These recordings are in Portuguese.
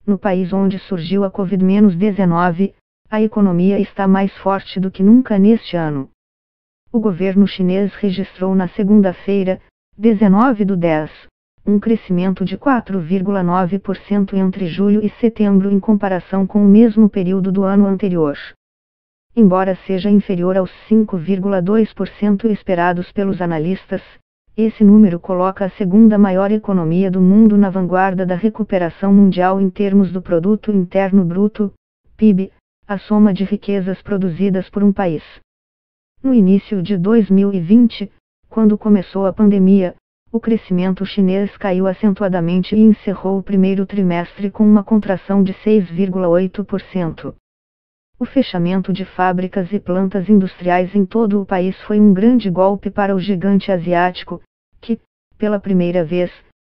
no país onde surgiu a Covid-19, a economia está mais forte do que nunca neste ano. O governo chinês registrou na segunda-feira, 19/10, um crescimento de 4,9% entre julho e setembro em comparação com o mesmo período do ano anterior. Embora seja inferior aos 5,2% esperados pelos analistas, esse número coloca a segunda maior economia do mundo na vanguarda da recuperação mundial em termos do Produto Interno Bruto, PIB, a soma de riquezas produzidas por um país. No início de 2020, quando começou a pandemia, o crescimento chinês caiu acentuadamente e encerrou o primeiro trimestre com uma contração de 6,8%. O fechamento de fábricas e plantas industriais em todo o país foi um grande golpe para o gigante asiático, que, pela primeira vez,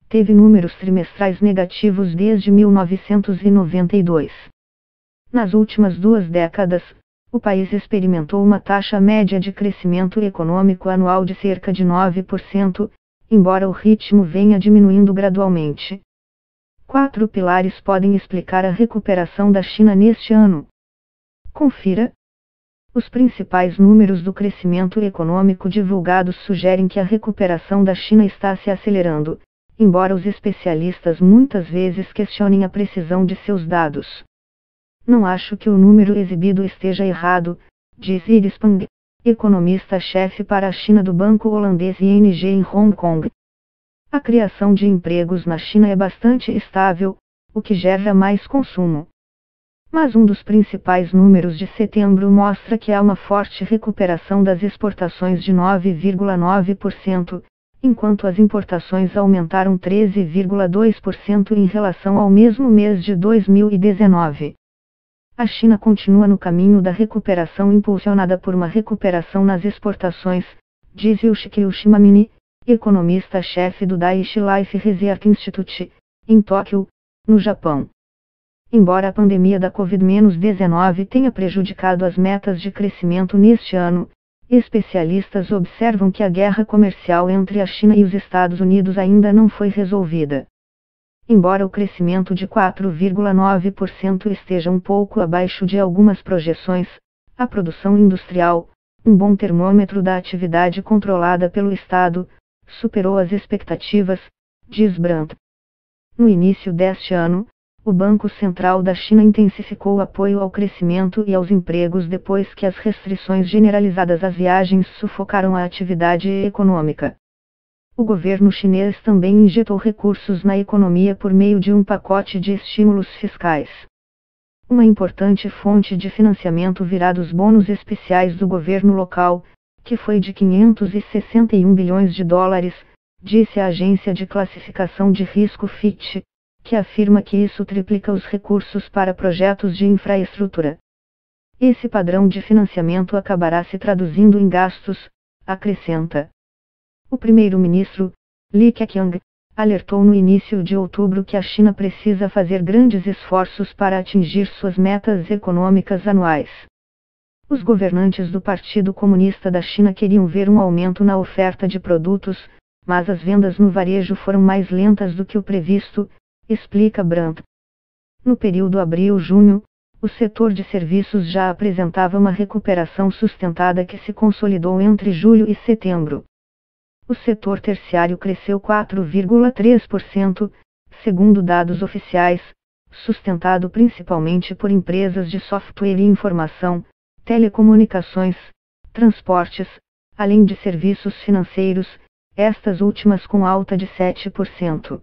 teve números trimestrais negativos desde 1992. Nas últimas 2 décadas, o país experimentou uma taxa média de crescimento econômico anual de cerca de 9%, embora o ritmo venha diminuindo gradualmente. 4 pilares podem explicar a recuperação da China neste ano. Confira. Os principais números do crescimento econômico divulgados sugerem que a recuperação da China está se acelerando, embora os especialistas muitas vezes questionem a precisão de seus dados. Não acho que o número exibido esteja errado, diz Iris Pang, economista-chefe para a China do banco holandês ING em Hong Kong. A criação de empregos na China é bastante estável, o que gera mais consumo. Mas um dos principais números de setembro mostra que há uma forte recuperação das exportações de 9,9%, enquanto as importações aumentaram 13,2% em relação ao mesmo mês de 2019. A China continua no caminho da recuperação impulsionada por uma recuperação nas exportações, diz Yoshiki Yoshimamine, economista-chefe do Daiichi Life Research Institute, em Tóquio, no Japão. Embora a pandemia da Covid-19 tenha prejudicado as metas de crescimento neste ano, especialistas observam que a guerra comercial entre a China e os Estados Unidos ainda não foi resolvida. Embora o crescimento de 4,9% esteja um pouco abaixo de algumas projeções, a produção industrial, um bom termômetro da atividade controlada pelo Estado, superou as expectativas, diz Brandt. No início deste ano, o Banco Central da China intensificou o apoio ao crescimento e aos empregos depois que as restrições generalizadas às viagens sufocaram a atividade econômica. O governo chinês também injetou recursos na economia por meio de um pacote de estímulos fiscais. Uma importante fonte de financiamento virá dos bônus especiais do governo local, que foi de 561 bilhões de dólares, disse a agência de classificação de risco Fitch, que afirma que isso triplica os recursos para projetos de infraestrutura. Esse padrão de financiamento acabará se traduzindo em gastos, acrescenta. O primeiro-ministro, Li Keqiang, alertou no início de outubro que a China precisa fazer grandes esforços para atingir suas metas econômicas anuais. Os governantes do Partido Comunista da China queriam ver um aumento na oferta de produtos, mas as vendas no varejo foram mais lentas do que o previsto, explica Brandt. No período abril-junho, o setor de serviços já apresentava uma recuperação sustentada que se consolidou entre julho e setembro. O setor terciário cresceu 4,3%, segundo dados oficiais, sustentado principalmente por empresas de software e informação, telecomunicações, transportes, além de serviços financeiros, estas últimas com alta de 7%.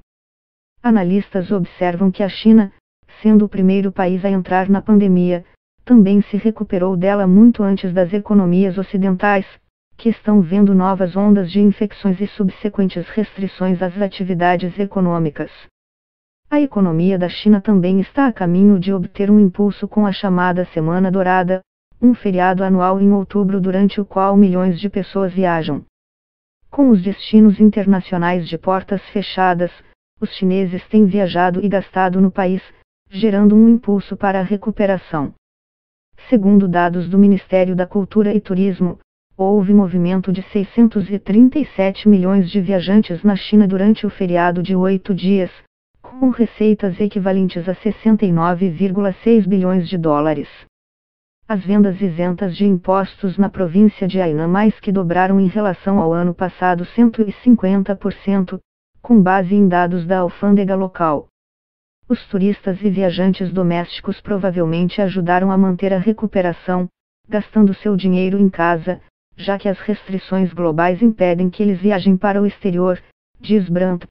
Analistas observam que a China, sendo o primeiro país a entrar na pandemia, também se recuperou dela muito antes das economias ocidentais, que estão vendo novas ondas de infecções e subsequentes restrições às atividades econômicas. A economia da China também está a caminho de obter um impulso com a chamada Semana Dourada, um feriado anual em outubro durante o qual milhões de pessoas viajam. Com os destinos internacionais de portas fechadas, os chineses têm viajado e gastado no país, gerando um impulso para a recuperação. Segundo dados do Ministério da Cultura e Turismo, houve movimento de 637 milhões de viajantes na China durante o feriado de 8 dias, com receitas equivalentes a 69,6 bilhões de dólares. As vendas isentas de impostos na província de Hainan mais que dobraram em relação ao ano passado 150%, com base em dados da alfândega local. Os turistas e viajantes domésticos provavelmente ajudaram a manter a recuperação, gastando seu dinheiro em casa, já que as restrições globais impedem que eles viajem para o exterior, diz Brandt,